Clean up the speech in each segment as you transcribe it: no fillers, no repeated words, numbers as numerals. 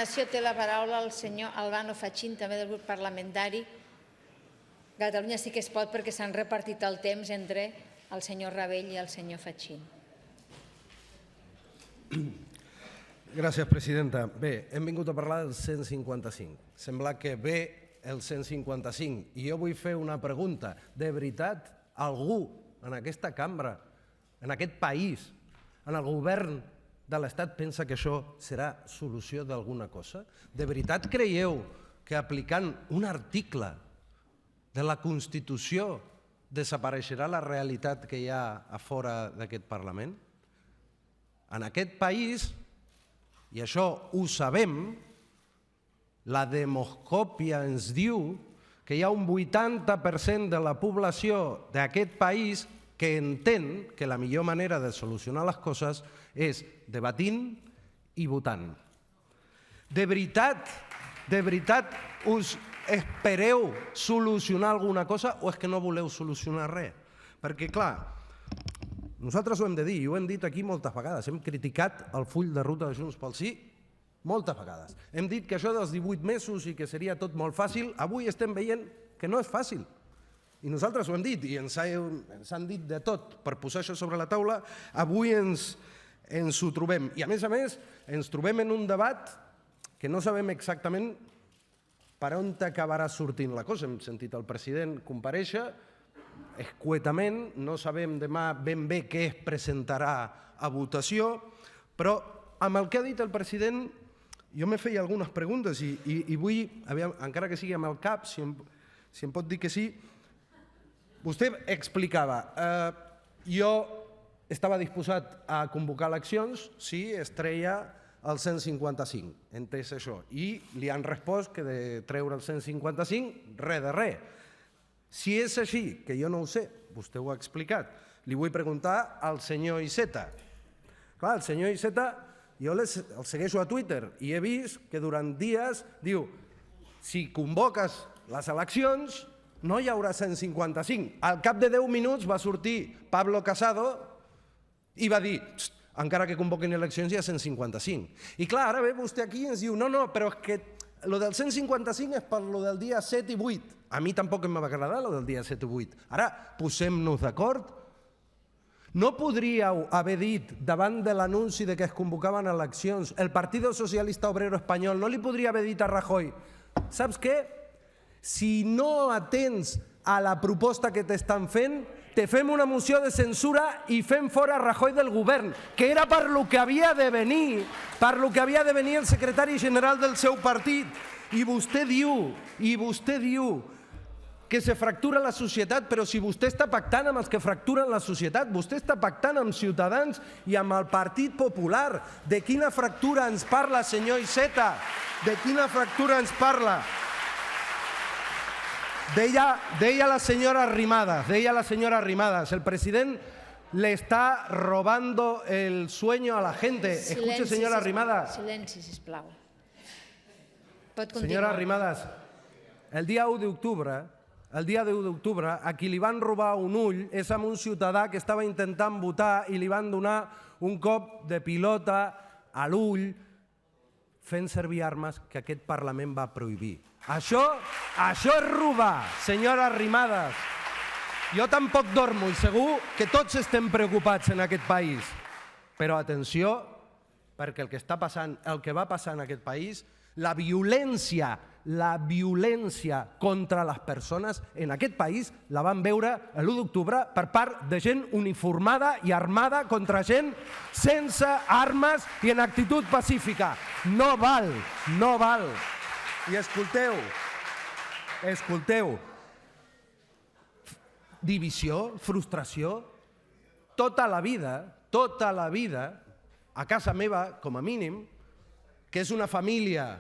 demanació té la paraula el senyor Albano Fachin, també del grup parlamentari Catalunya sí que es pot, perquè s'han repartit el temps entre el senyor Rabell i el senyor Fachin. Gràcies, presidenta. Bé, hem vingut a parlar del 155. Sembla que ve el 155 i jo vull fer una pregunta. De veritat, algú en aquesta cambra, en aquest país, en el govern de l'Estat pensa que això serà solució d'alguna cosa? De veritat creieu que aplicant un article de la Constitució desapareixerà la realitat que hi ha a fora d'aquest Parlament? En aquest país, i això ho sabem, la demoscòpia ens diu que hi ha un 80% de la població d'aquest país que entén que la millor manera de solucionar les coses és debatint i votant. De veritat us espereu solucionar alguna cosa o és que no voleu solucionar res? Perquè, clar, nosaltres ho hem de dir i ho hem dit aquí moltes vegades. Hem criticat el full de ruta de Junts pel Sí moltes vegades. Hem dit que això dels 18 mesos i que seria tot molt fàcil, avui estem veient que no és fàcil. I nosaltres ho hem dit i ens han dit de tot per posar això sobre la taula. Avui ens ho trobem. I a més, ens trobem en un debat que no sabem exactament per on acabarà sortint la cosa. Hem sentit el president comparèixer escuetament, no sabem demà ben bé què es presentarà a votació, però amb el que ha dit el president jo me feia algunes preguntes i vull, encara que sigui amb el cap, si em pot dir que sí. Vostè explicava, jo estava disposat a convocar eleccions si es treia el 155, entès això, i li han respost que de treure el 155, res de res. Si és així, que jo no ho sé, vostè ho ha explicat, li vull preguntar al senyor Iceta. Clar, el senyor Iceta, jo el segueixo a Twitter i he vist que durant dies diu si convoques les eleccions no hi haurà 155. Al cap de 10 minuts va sortir Pablo Casado i va dir encara que convoquin eleccions hi ha 155. I clar, ara ve vostè aquí i ens diu no, però és que lo del 155 és per lo del dia 7 i 8. A mi tampoc em va agradar lo del dia 7 i 8. Ara, posem-nos d'acord. No podríeu haver dit, davant de l'anunci de que es convocaven eleccions, el Partido Socialista Obrero Espanyol no li podria haver dit a Rajoy, saps què? Si no atens a la proposta que t'estan fent, te fem una moció de censura i fem fora Rajoy del govern, que era per lo que havia de venir, el secretari general del seu partit. I vostè diu que se fractura la societat, però si vostè està pactant amb els que fracturen la societat, vostè està pactant amb Ciutadans i amb el Partit Popular. De quina fractura ens parla, senyor Iceta? De quina fractura ens parla? Deia la señora Arrimadas, el president le está robando el sueño a la gente. Escuche, señora Arrimadas. Silenci, sisplau. Pot continuar. Senyora Arrimadas, el dia 1 d'octubre, a qui li van robar un ull és amb un ciutadà que estava intentant votar i li van donar un cop de pilota a l'ull fent servir armes que aquest Parlament va prohibir. Això és robar, senyora Arrimadas. Jo tampoc dormo i segur que tots estem preocupats en aquest país. Però atenció, perquè el que va passar en aquest país, la violència contra les persones en aquest país la van veure l'1 d'octubre per part de gent uniformada i armada contra gent sense armes i en actitud pacífica. No val. I escolteu, divisió, frustració, tota la vida, a casa meva, com a mínim, que és una família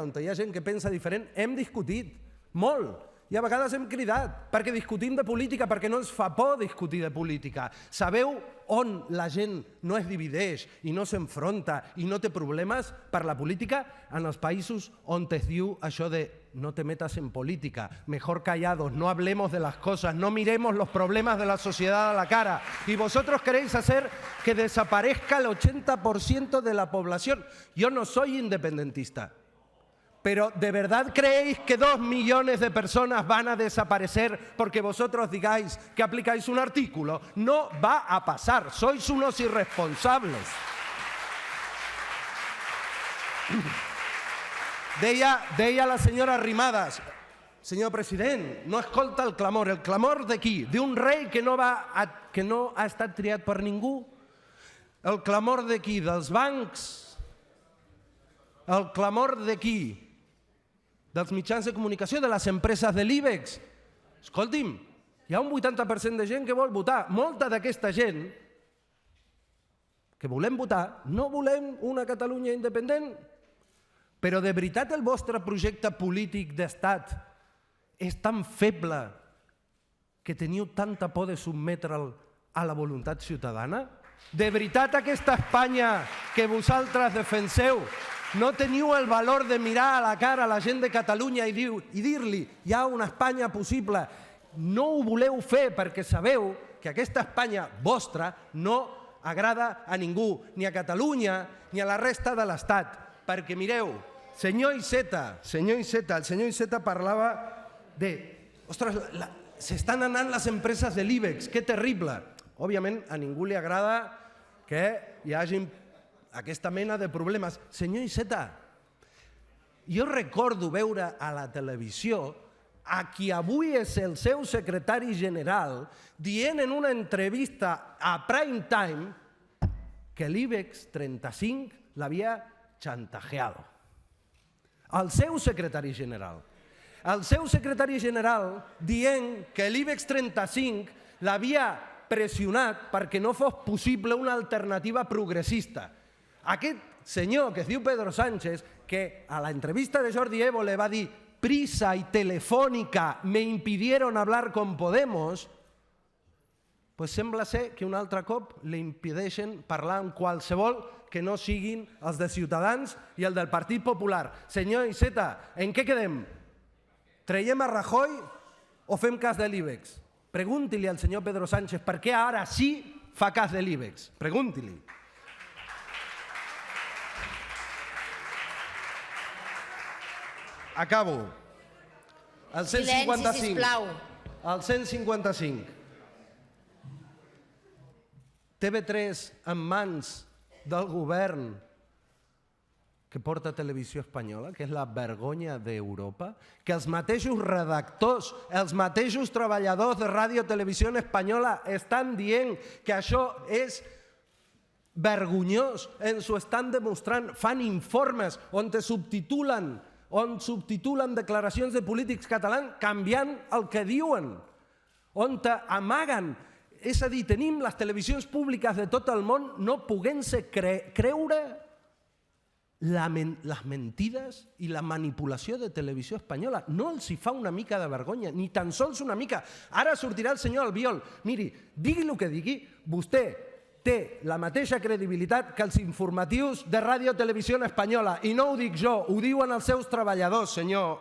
on hi ha gent que pensa diferent, hem discutit molt I a vegades hem cridat perquè discutim de política, perquè no ens fa por discutir de política. Sabeu on la gent no es divideix i no s'enfronta i no té problemes per la política? En els països on es diu això de no te metas en política, mejor callados, no hablemos de las cosas, no miremos los problemas de la sociedad a la cara. Y vosotros queréis hacer que desaparezca el 80% de la población. Yo no soy independentista. Pero ¿de verdad creéis que 2 millones de personas van a desaparecer porque vosotros digáis que aplicáis un artículo? No va a pasar, sois unos irresponsables. Deia la senyora Arrimadas, senyor president, no escolta el clamor de qui? D'un rei que no ha estat triat per ningú? El clamor de qui? Dels bancs? El clamor de qui? Dels mitjans de comunicació, de les empreses de l'IBEX. Escolti'm, hi ha un 80% de gent que vol votar. Molta d'aquesta gent que volem votar no volem una Catalunya independent. Però de veritat el vostre projecte polític d'estat és tan feble que teniu tanta por de sotmetre'l a la voluntat ciutadana? De veritat aquesta Espanya que vosaltres defenseu no teniu el valor de mirar a la cara a la gent de Catalunya i dir-li hi ha una Espanya possible? No ho voleu fer perquè sabeu que aquesta Espanya vostra no agrada a ningú, ni a Catalunya ni a la resta de l'Estat. Perquè mireu, senyor Iceta, el senyor Iceta parlava de ostres, s'estan anant les empreses de l'IBEX, que terrible. Òbviament a ningú li agrada que hi hagi aquesta mena de problemes. Senyor Iceta, jo recordo veure a la televisió a qui avui és el seu secretari general dient en una entrevista a Prime Time que l'IBEX 35 l'havia chantajeado. El seu secretari general. El seu secretari general dient que l'IBEX 35 l'havia pressionat perquè no fos possible una alternativa progressista. Aquest senyor que es diu Pedro Sánchez, que a la entrevista de Jordi Évole va dir Prisa y Telefónica me impidieron hablar con Podemos, pues sembla ser que un altre cop li impedeixen parlar amb qualsevol que no siguin els de Ciutadans i el del Partit Popular. Senyor Iceta, en què quedem? Traiem a Rajoy o fem cas de l'IBEX? Pregunti-li al senyor Pedro Sánchez per què ara sí fa cas de l'IBEX. Pregunti-li. Acabo. El 155. Silenci, sisplau. El 155. TV3 en mans del govern que porta Televisió Espanyola, que és la vergonya d'Europa, que els mateixos redactors, els mateixos treballadors de Ràdio Televisió Espanyola estan dient que això és vergonyós, ens ho estan demostrant, fan informes on subtitulen declaracions de polítics catalans canviant el que diuen, on amaguen. És a dir, tenim les televisions públiques de tot el món no podent-se creure les mentides i la manipulació de Televisió Espanyola. No els hi fa una mica de vergonya, ni tan sols una mica. Ara sortirà el senyor Albiol. Miri, digui el que digui, vostè té la mateixa credibilitat que els informatius de Ràdio Televisió Espanyola. I no ho dic jo, ho diuen els seus treballadors, senyor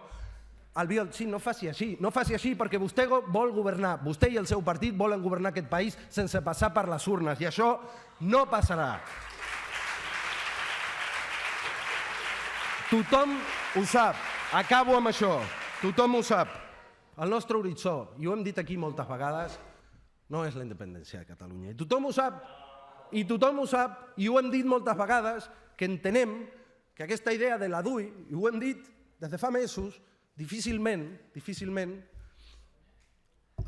Albiol. Sí, no faci així perquè vostè vol governar. Vostè i el seu partit volen governar aquest país sense passar per les urnes i això no passarà. Tothom ho sap. Acabo amb això. Tothom ho sap. El nostre horitzó, i ho hem dit aquí moltes vegades, no és la independència de Catalunya. I tothom ho sap. I ho hem dit moltes vegades, que entenem que aquesta idea de la DUI, i ho hem dit des de fa mesos, difícilment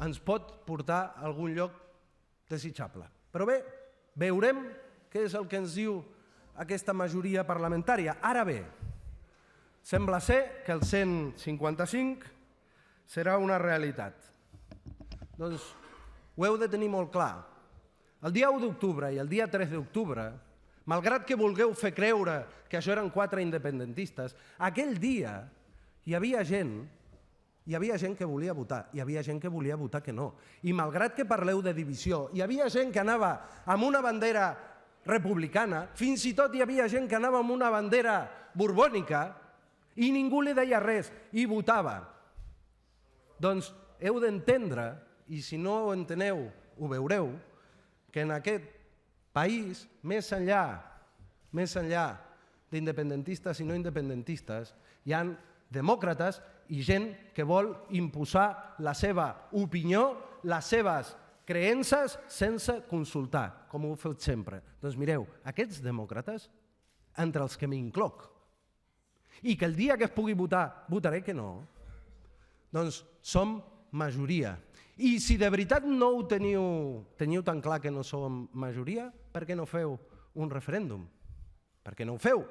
ens pot portar a algun lloc desitjable. Però bé, veurem què és el que ens diu aquesta majoria parlamentària. Ara bé, sembla ser que el 155 serà una realitat. Doncs ho heu de tenir molt clar. El dia 1 d'octubre i el dia 3 d'octubre, malgrat que vulgueu fer creure que això eren 4 independentistes, aquell dia hi havia gent hi havia gent que volia votar, hi havia gent que volia votar que no. I malgrat que parleu de divisió, hi havia gent que anava amb una bandera republicana, fins i tot hi havia gent que anava amb una bandera borbònica i ningú li deia res i votava. Doncs heu d'entendre, i si no ho enteneu, ho veureu, que en aquest país, més enllà d'independentistes i no independentistes, hi ha demòcrates i gent que vol imposar la seva opinió, les seves creences, sense consultar, com ho heu fet sempre. Doncs mireu, aquests demòcrates, entre els que m'incloc, i que el dia que es pugui votar votaré que no, doncs som majoria. I si de veritat no ho teniu tan clar que no som majoria, per què no feu un referèndum? Per què no ho feu?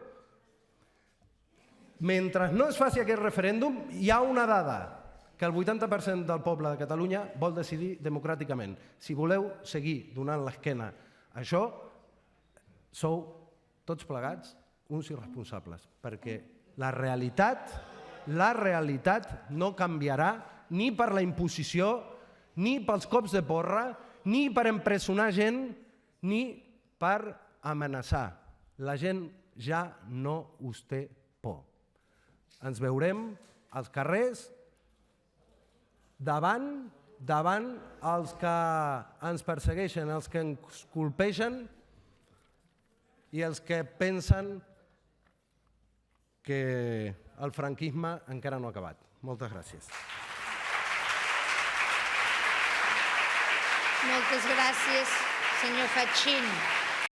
Mentre no es faci aquest referèndum, hi ha una dada, que el 80% del poble de Catalunya vol decidir democràticament. Si voleu seguir donant l'esquena a això, sou tots plegats uns irresponsables, perquè la realitat no canviarà ni per la imposició, ni pels cops de porra, ni per empresonar gent, ni per amenaçar. La gent ja no us té por. Ens veurem als carrers davant els que ens persegueixen, els que ens colpegen i els que pensen que el franquisme encara no ha acabat. Moltes gràcies. Moltes gràcies, senyor Fachin.